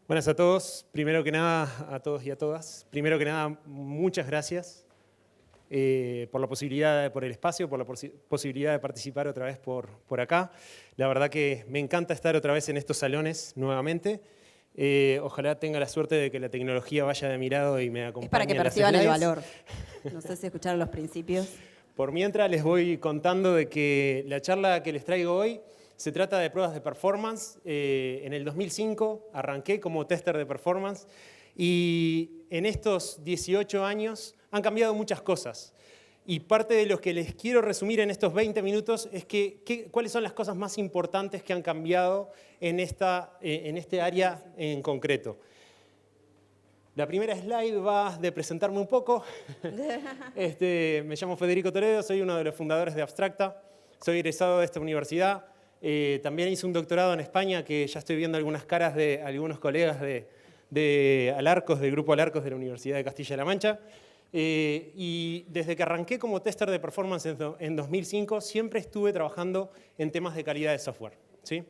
Buenas a todos. Primero que nada, a todos y a todas. Primero que nada, muchas gracias por la posibilidad, por el espacio, por la posibilidad de participar otra vez por acá. La verdad que me encanta estar otra vez en estos salones nuevamente. Ojalá tenga la suerte de que la tecnología vaya de mi lado y me acompañe. Es para que en las perciban el slides. valor. No sé si escucharon los principios. Por mientras les voy contando de que la charla que les traigo hoy se trata de pruebas de performance. En el 2005 arranqué como tester de performance y en estos 18 años han cambiado muchas cosas. Y parte de lo que les quiero resumir en estos 20 minutos es cuáles son las cosas más importantes que han cambiado en este área en concreto. La primera slide va de presentarme un poco. Me llamo Federico Toledo, soy uno de los fundadores de Abstracta. Soy egresado de esta universidad. También hice un doctorado en España, que ya estoy viendo algunas caras de algunos colegas de Alarcos, del grupo Alarcos de la Universidad de Castilla-La Mancha. Y desde que arranqué como tester de performance en 2005, siempre estuve trabajando en temas de calidad de software. ¿Sí?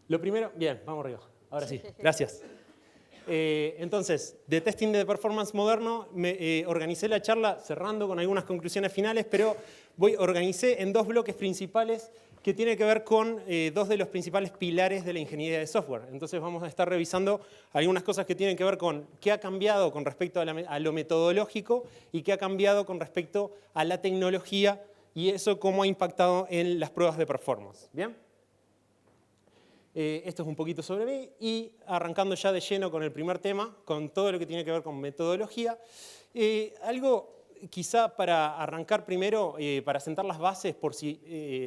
Lo primero, bien, vamos arriba. Ahora sí, gracias. Entonces, de testing de performance moderno, organicé la charla cerrando con algunas conclusiones finales, pero organicé en dos bloques principales que tienen que ver con dos de los principales pilares de la ingeniería de software. Entonces vamos a estar revisando algunas cosas que tienen que ver con qué ha cambiado con respecto a lo metodológico y qué ha cambiado con respecto a la tecnología y eso cómo ha impactado en las pruebas de performance. ¿Bien? Esto es un poquito sobre mí y arrancando ya de lleno con el primer tema, con todo lo que tiene que ver con metodología. Algo quizá para arrancar primero, para sentar las bases por si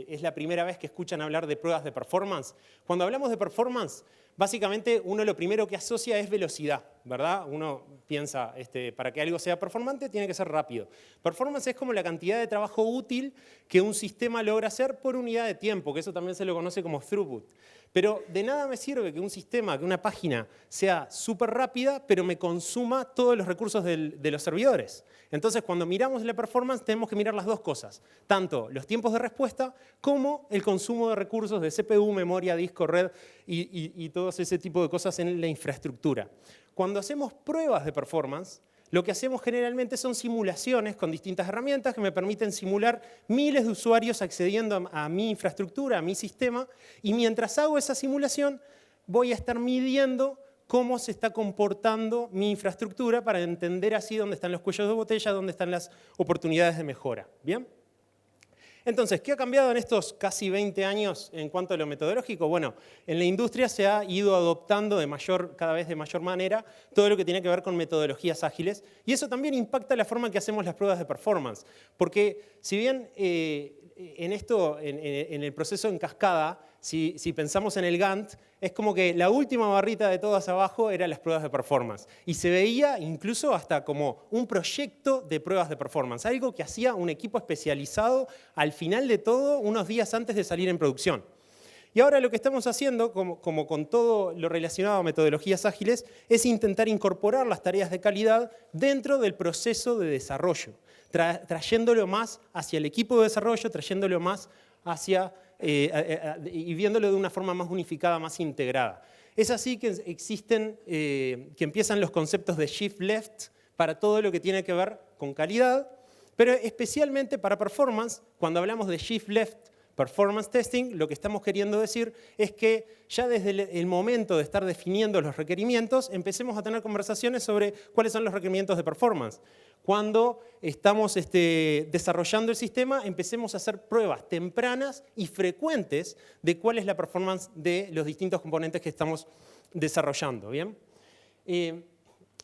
es la primera vez que escuchan hablar de pruebas de performance. Cuando hablamos de performance, básicamente uno lo primero que asocia es velocidad, ¿verdad? Uno piensa, para que algo sea performante tiene que ser rápido. Performance es como la cantidad de trabajo útil que un sistema logra hacer por unidad de tiempo, que eso también se lo conoce como throughput. Pero de nada me sirve que un sistema, que una página sea súper rápida, pero me consuma todos los recursos de los servidores. Entonces, cuando miramos la performance, tenemos que mirar las dos cosas. Tanto los tiempos de respuesta, como el consumo de recursos de CPU, memoria, disco, red y todo ese tipo de cosas en la infraestructura. Cuando hacemos pruebas de performance, lo que hacemos generalmente son simulaciones con distintas herramientas que me permiten simular miles de usuarios accediendo a mi infraestructura, a mi sistema, y mientras hago esa simulación voy a estar midiendo cómo se está comportando mi infraestructura para entender así dónde están los cuellos de botella, dónde están las oportunidades de mejora. ¿Bien? Entonces, ¿qué ha cambiado en estos casi 20 años en cuanto a lo metodológico? Bueno, en la industria se ha ido adoptando cada vez de mayor manera todo lo que tiene que ver con metodologías ágiles y eso también impacta la forma en que hacemos las pruebas de performance. Porque si bien en el proceso en cascada, si pensamos en el Gantt, es como que la última barrita de todas abajo eran las pruebas de performance. Y se veía incluso hasta como un proyecto de pruebas de performance, algo que hacía un equipo especializado al final de todo, unos días antes de salir en producción. Y ahora lo que estamos haciendo, como con todo lo relacionado a metodologías ágiles, es intentar incorporar las tareas de calidad dentro del proceso de desarrollo, trayéndolo más hacia el equipo de desarrollo, trayéndolo más hacia y viéndolo de una forma más unificada, más integrada. Es así que que empiezan los conceptos de shift left para todo lo que tiene que ver con calidad, pero especialmente para performance. Cuando hablamos de shift left performance testing, lo que estamos queriendo decir es que ya desde el momento de estar definiendo los requerimientos, empecemos a tener conversaciones sobre cuáles son los requerimientos de performance. Cuando estamos desarrollando el sistema, empecemos a hacer pruebas tempranas y frecuentes de cuál es la performance de los distintos componentes que estamos desarrollando. ¿Bien?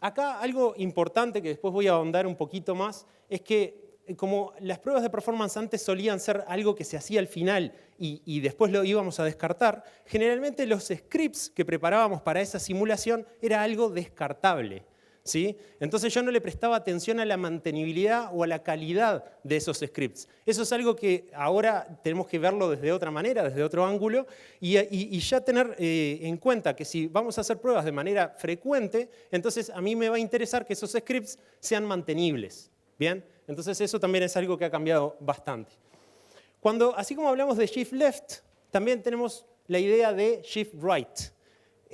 Acá algo importante que después voy a ahondar un poquito más es que como las pruebas de performance antes solían ser algo que se hacía al final y después lo íbamos a descartar, generalmente los scripts que preparábamos para esa simulación era algo descartable. ¿Sí? Entonces yo no le prestaba atención a la mantenibilidad o a la calidad de esos scripts. Eso es algo que ahora tenemos que verlo desde otra manera, desde otro ángulo, y ya tener en cuenta que si vamos a hacer pruebas de manera frecuente, entonces a mí me va a interesar que esos scripts sean mantenibles. ¿Bien? Entonces eso también es algo que ha cambiado bastante. Así como hablamos de shift left, también tenemos la idea de shift right.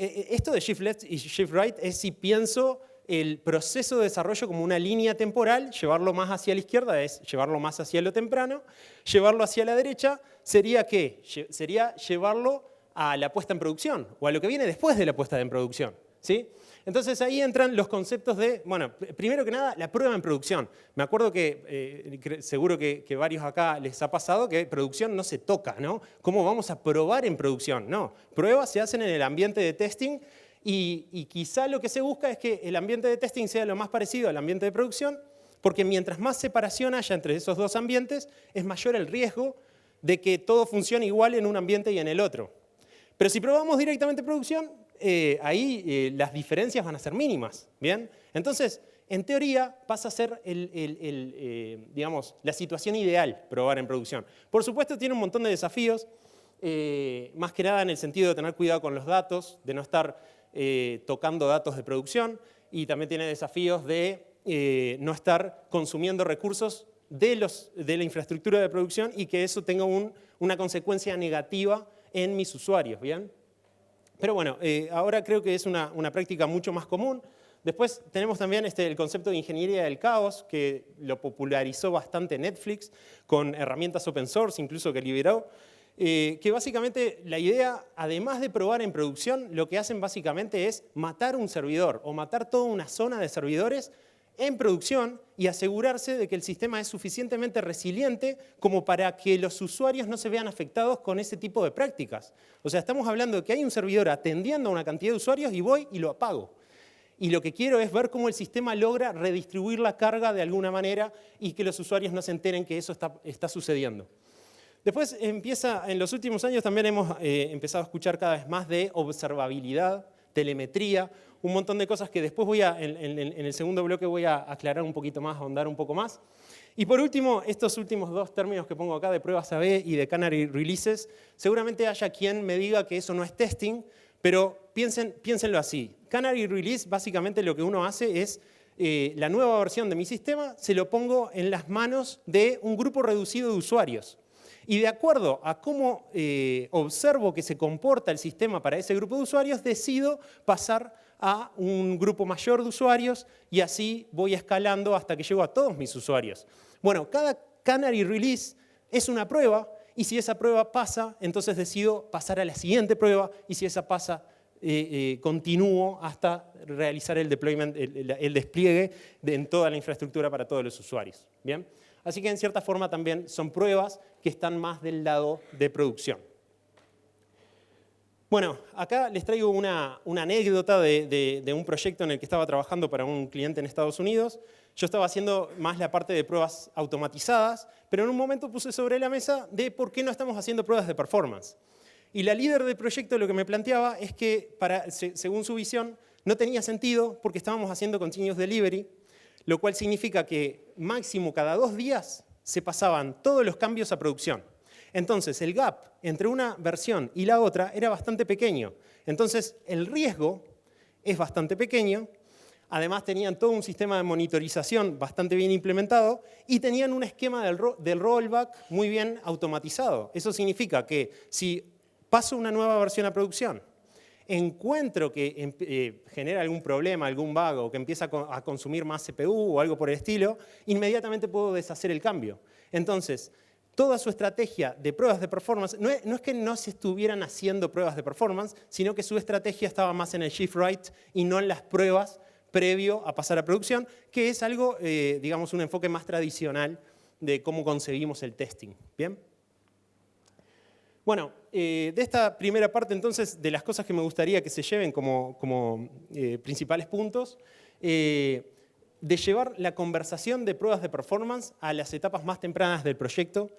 esto de shift left y shift right es si pienso el proceso de desarrollo como una línea temporal, llevarlo más hacia la izquierda es llevarlo más hacia lo temprano, llevarlo hacia la derecha sería ¿qué? Sería llevarlo a la puesta en producción o a lo que viene después de la puesta en producción, ¿sí? Entonces ahí entran los conceptos de, bueno, primero que nada, la prueba en producción. Me acuerdo que, seguro que varios acá les ha pasado que producción no se toca, ¿no? ¿Cómo vamos a probar en producción? No, pruebas se hacen en el ambiente de testing y quizá lo que se busca es que el ambiente de testing sea lo más parecido al ambiente de producción, porque mientras más separación haya entre esos dos ambientes, es mayor el riesgo de que todo funcione igual en un ambiente y en el otro. Pero si probamos directamente en producción, ahí las diferencias van a ser mínimas, ¿bien? Entonces, en teoría, pasa a ser digamos, la situación ideal probar en producción. Por supuesto, tiene un montón de desafíos, más que nada en el sentido de tener cuidado con los datos, de no estar tocando datos de producción, y también tiene desafíos de no estar consumiendo recursos de la infraestructura de producción y que eso tenga una consecuencia negativa en mis usuarios, ¿bien? Pero bueno, ahora creo que es una práctica mucho más común. Después tenemos también el concepto de ingeniería del caos, que lo popularizó bastante Netflix, con herramientas open source, incluso que liberó, que básicamente la idea, además de probar en producción, lo que hacen básicamente es matar un servidor o matar toda una zona de servidores en producción y asegurarse de que el sistema es suficientemente resiliente como para que los usuarios no se vean afectados con ese tipo de prácticas. O sea, estamos hablando de que hay un servidor atendiendo a una cantidad de usuarios y voy y lo apago. Y lo que quiero es ver cómo el sistema logra redistribuir la carga de alguna manera y que los usuarios no se enteren que eso está sucediendo. Después en los últimos años también hemos empezado a escuchar cada vez más de observabilidad, telemetría, un montón de cosas que después en el segundo bloque voy a aclarar un poquito más, ahondar un poco más. Y por último, estos últimos dos términos que pongo acá de pruebas AB y de Canary Releases, seguramente haya quien me diga que eso no es testing, pero piénsenlo así. Canary Release básicamente lo que uno hace es la nueva versión de mi sistema, se lo pongo en las manos de un grupo reducido de usuarios. Y de acuerdo a cómo observo que se comporta el sistema para ese grupo de usuarios, decido pasar a un grupo mayor de usuarios y así voy escalando hasta que llego a todos mis usuarios. Bueno, cada Canary Release es una prueba y si esa prueba pasa, entonces decido pasar a la siguiente prueba y si esa pasa, continúo hasta realizar el deployment, el despliegue en toda la infraestructura para todos los usuarios. ¿Bien? Así que en cierta forma también son pruebas que están más del lado de producción. Bueno, acá les traigo una anécdota de un proyecto en el que estaba trabajando para un cliente en Estados Unidos. Yo estaba haciendo más la parte de pruebas automatizadas, pero en un momento puse sobre la mesa de por qué no estamos haciendo pruebas de performance. Y la líder del proyecto lo que me planteaba es que, según su visión, no tenía sentido porque estábamos haciendo continuous delivery, lo cual significa que máximo cada 2 días se pasaban todos los cambios a producción. Entonces, el gap entre una versión y la otra era bastante pequeño. Entonces, el riesgo es bastante pequeño. Además, tenían todo un sistema de monitorización bastante bien implementado y tenían un esquema del rollback muy bien automatizado. Eso significa que si paso una nueva versión a producción, encuentro que genera algún problema, algún bug o que empieza a consumir más CPU o algo por el estilo, inmediatamente puedo deshacer el cambio. Entonces, toda su estrategia de pruebas de performance, no es que no se estuvieran haciendo pruebas de performance, sino que su estrategia estaba más en el shift right y no en las pruebas previo a pasar a producción, que es algo, digamos, un enfoque más tradicional de cómo concebimos el testing. ¿Bien? Bueno, de esta primera parte, entonces, de las cosas que me gustaría que se lleven como principales puntos, de llevar la conversación de pruebas de performance a las etapas más tempranas del proyecto,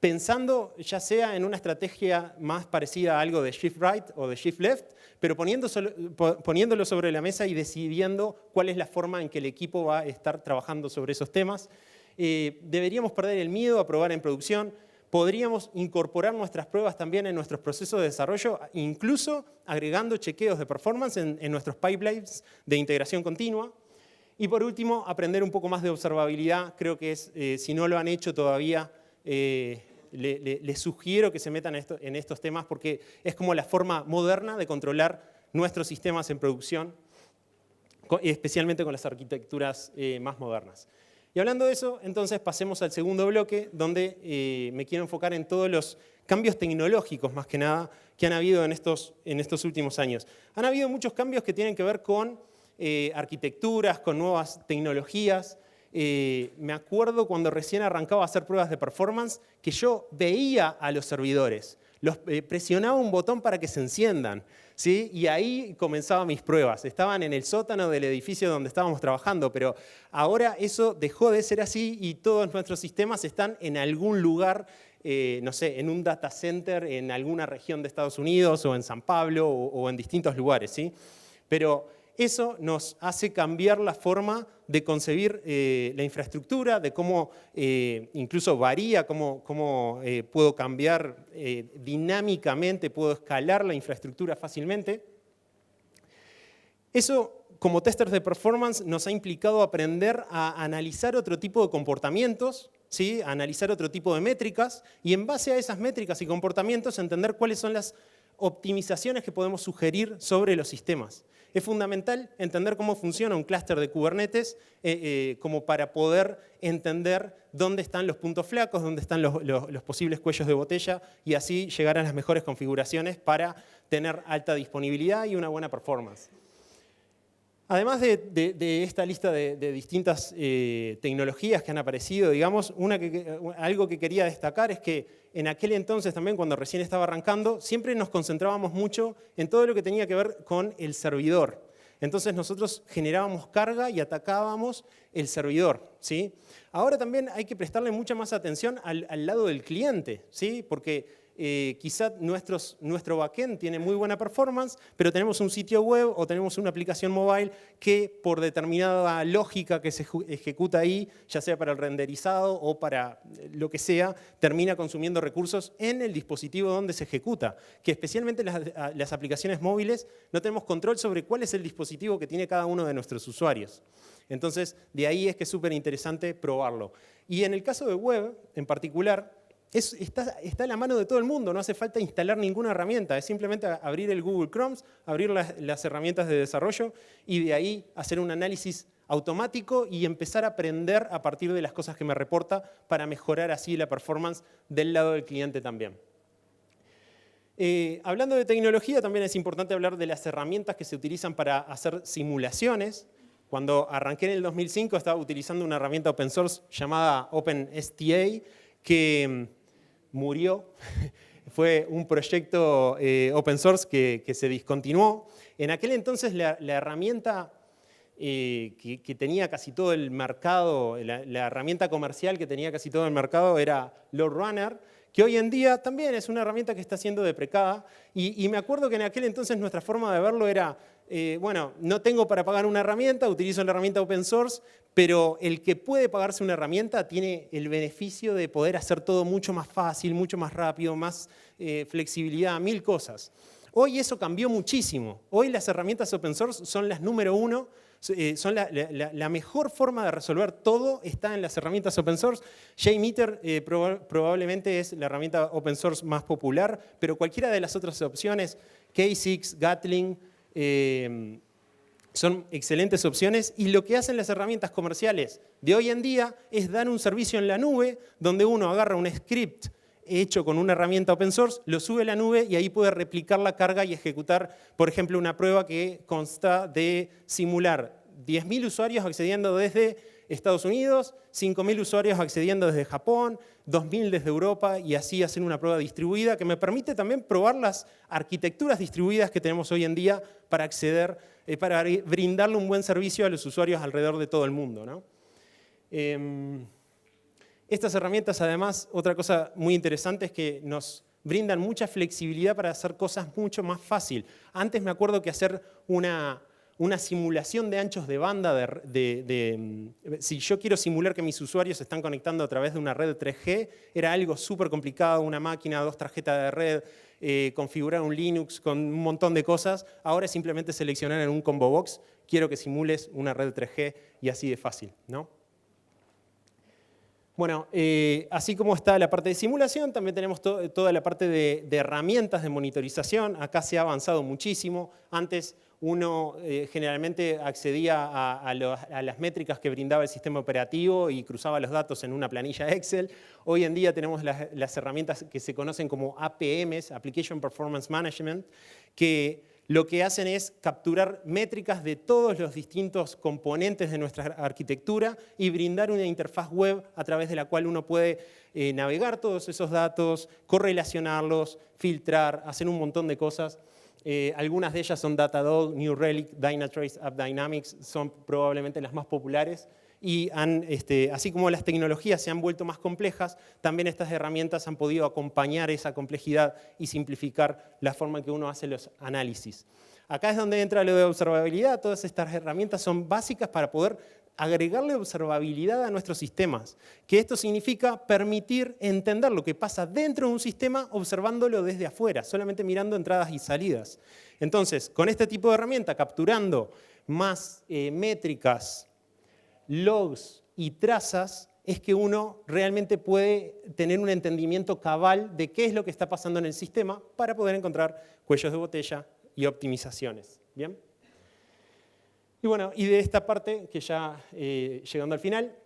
pensando ya sea en una estrategia más parecida a algo de shift right o de shift left, pero poniéndolo sobre la mesa y decidiendo cuál es la forma en que el equipo va a estar trabajando sobre esos temas. Deberíamos perder el miedo a probar en producción. Podríamos incorporar nuestras pruebas también en nuestros procesos de desarrollo, incluso agregando chequeos de performance en nuestros pipelines de integración continua. Y por último, aprender un poco más de observabilidad. Creo que si no lo han hecho todavía, les sugiero que se metan en estos temas porque es como la forma moderna de controlar nuestros sistemas en producción, especialmente con las arquitecturas más modernas. Y hablando de eso, entonces pasemos al segundo bloque, donde me quiero enfocar en todos los cambios tecnológicos, más que nada, que han habido en estos últimos años. Han habido muchos cambios que tienen que ver con arquitecturas, con nuevas tecnologías. Me acuerdo cuando recién arrancaba a hacer pruebas de performance, que yo veía a los servidores, presionaba un botón para que se enciendan, ¿sí? Y ahí comenzaban mis pruebas. Estaban en el sótano del edificio donde estábamos trabajando, pero ahora eso dejó de ser así y todos nuestros sistemas están en algún lugar, no sé, en un data center en alguna región de Estados Unidos o en San Pablo o en distintos lugares, ¿sí? Pero eso nos hace cambiar la forma de concebir la infraestructura, de cómo incluso varía, cómo puedo cambiar dinámicamente, puedo escalar la infraestructura fácilmente. Eso, como testers de performance, nos ha implicado aprender a analizar otro tipo de comportamientos, ¿sí? A analizar otro tipo de métricas y en base a esas métricas y comportamientos entender cuáles son las optimizaciones que podemos sugerir sobre los sistemas. Es fundamental entender cómo funciona un clúster de Kubernetes como para poder entender dónde están los puntos flacos, dónde están los posibles cuellos de botella y así llegar a las mejores configuraciones para tener alta disponibilidad y una buena performance. Además de esta lista de distintas tecnologías que han aparecido, digamos, algo que quería destacar es que en aquel entonces también, cuando recién estaba arrancando, siempre nos concentrábamos mucho en todo lo que tenía que ver con el servidor. Entonces nosotros generábamos carga y atacábamos el servidor, ¿sí? Ahora también hay que prestarle mucha más atención al lado del cliente, ¿sí? Porque quizá nuestro backend tiene muy buena performance, pero tenemos un sitio web o tenemos una aplicación mobile que por determinada lógica que se ejecuta ahí, ya sea para el renderizado o para lo que sea, termina consumiendo recursos en el dispositivo donde se ejecuta, que especialmente las aplicaciones móviles no tenemos control sobre cuál es el dispositivo que tiene cada uno de nuestros usuarios. Entonces, de ahí es que es súper interesante probarlo. Y en el caso de web, en particular, está a la mano de todo el mundo, no hace falta instalar ninguna herramienta, es simplemente abrir el Google Chrome, abrir las herramientas de desarrollo y de ahí hacer un análisis automático y empezar a aprender a partir de las cosas que me reporta para mejorar así la performance del lado del cliente también. Hablando de tecnología, también es importante hablar de las herramientas que se utilizan para hacer simulaciones. Cuando arranqué en el 2005 estaba utilizando una herramienta open source llamada OpenSTA, que murió, fue un proyecto open source que se discontinuó. En aquel entonces la herramienta que tenía casi todo el mercado, la herramienta comercial que tenía casi todo el mercado era LoadRunner, que hoy en día también es una herramienta que está siendo deprecada. Y me acuerdo que en aquel entonces nuestra forma de verlo era, bueno, no tengo para pagar una herramienta, utilizo la herramienta open source, pero el que puede pagarse una herramienta tiene el beneficio de poder hacer todo mucho más fácil, mucho más rápido, más flexibilidad, 1000 cosas. Hoy eso cambió muchísimo. Hoy las herramientas open source son las número uno, son la mejor forma de resolver todo está en las herramientas open source. JMeter probablemente es la herramienta open source más popular, pero cualquiera de las otras opciones, K6, Gatling, son excelentes opciones y lo que hacen las herramientas comerciales de hoy en día es dar un servicio en la nube donde uno agarra un script hecho con una herramienta open source, lo sube a la nube y ahí puede replicar la carga y ejecutar, por ejemplo, una prueba que consta de simular 10.000 usuarios accediendo desde Estados Unidos, 5.000 usuarios accediendo desde Japón, 2.000 desde Europa y así hacer una prueba distribuida que me permite también probar las arquitecturas distribuidas que tenemos hoy en día para acceder, para brindarle un buen servicio a los usuarios alrededor de todo el mundo, ¿no? Estas herramientas, además, otra cosa muy interesante es que nos brindan mucha flexibilidad para hacer cosas mucho más fácil. Antes me acuerdo que hacer una simulación de anchos de banda, si yo quiero simular que mis usuarios se están conectando a través de una red 3G, era algo súper complicado, una máquina, 2 tarjetas de red, configurar un Linux con un montón de cosas. Ahora es simplemente seleccionar en un combo box, quiero que simules una red 3G y así de fácil, ¿no? Bueno, así como está la parte de simulación, también tenemos toda la parte de herramientas de monitorización. Acá se ha avanzado muchísimo. Antes uno generalmente accedía a las métricas que brindaba el sistema operativo y cruzaba los datos en una planilla Excel. Hoy en día tenemos las herramientas que se conocen como APMs, Application Performance Management, que lo que hacen es capturar métricas de todos los distintos componentes de nuestra arquitectura y brindar una interfaz web a través de la cual uno puede navegar todos esos datos, correlacionarlos, filtrar, hacer un montón de cosas. Algunas de ellas son Datadog, New Relic, Dynatrace, AppDynamics, son probablemente las más populares. Y así como las tecnologías se han vuelto más complejas, también estas herramientas han podido acompañar esa complejidad y simplificar la forma en que uno hace los análisis. Acá es donde entra lo de observabilidad. Todas estas herramientas son básicas para poder agregarle observabilidad a nuestros sistemas, que esto significa permitir entender lo que pasa dentro de un sistema observándolo desde afuera, solamente mirando entradas y salidas. Entonces, con este tipo de herramienta, capturando más métricas, logs y trazas, es que uno realmente puede tener un entendimiento cabal de qué es lo que está pasando en el sistema para poder encontrar cuellos de botella y optimizaciones. ¿Bien? Y bueno, y de esta parte, que ya llegando al final,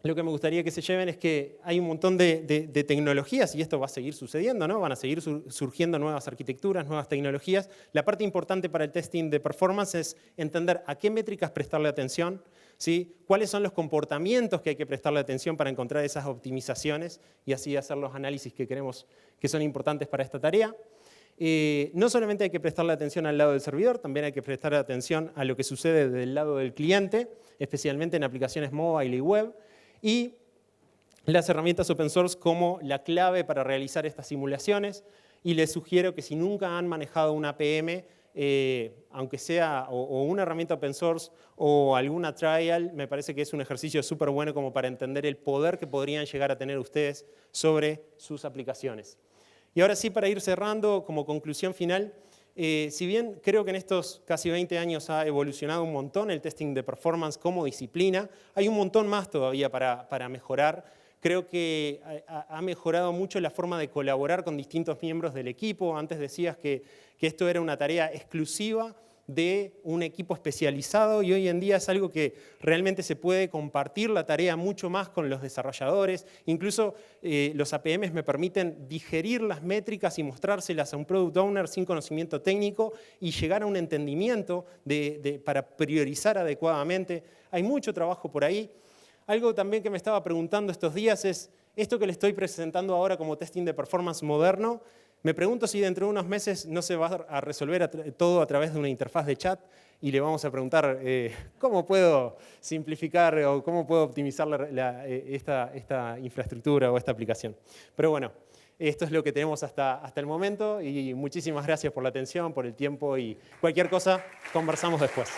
lo que me gustaría que se lleven es que hay un montón de tecnologías, y esto va a seguir sucediendo, ¿no? Van a seguir surgiendo nuevas arquitecturas, nuevas tecnologías. La parte importante para el testing de performance es entender a qué métricas prestarle atención, ¿sí? Cuáles son los comportamientos que hay que prestarle atención para encontrar esas optimizaciones y así hacer los análisis que creemos que son importantes para esta tarea. No solamente hay que prestarle atención al lado del servidor, también hay que prestar atención a lo que sucede del lado del cliente, especialmente en aplicaciones mobile y web, y las herramientas open source como la clave para realizar estas simulaciones. Y les sugiero que si nunca han manejado una APM, aunque sea o una herramienta open source o alguna trial, me parece que es un ejercicio súper bueno como para entender el poder que podrían llegar a tener ustedes sobre sus aplicaciones. Y ahora sí, para ir cerrando, como conclusión final, si bien creo que en estos casi 20 años ha evolucionado un montón el testing de performance como disciplina, hay un montón más todavía para mejorar. Creo que ha mejorado mucho la forma de colaborar con distintos miembros del equipo. Antes decías que esto era una tarea exclusiva de un equipo especializado y hoy en día es algo que realmente se puede compartir la tarea mucho más con los desarrolladores. Incluso los APMs me permiten digerir las métricas y mostrárselas a un product owner sin conocimiento técnico y llegar a un entendimiento para priorizar adecuadamente. Hay mucho trabajo por ahí. Algo también que me estaba preguntando estos días es, esto que le estoy presentando ahora como testing de performance moderno, me pregunto si dentro de unos meses no se va a resolver todo a través de una interfaz de chat y le vamos a preguntar cómo puedo simplificar o cómo puedo optimizar esta infraestructura o esta aplicación. Pero bueno, esto es lo que tenemos hasta el momento y muchísimas gracias por la atención, por el tiempo y cualquier cosa conversamos después.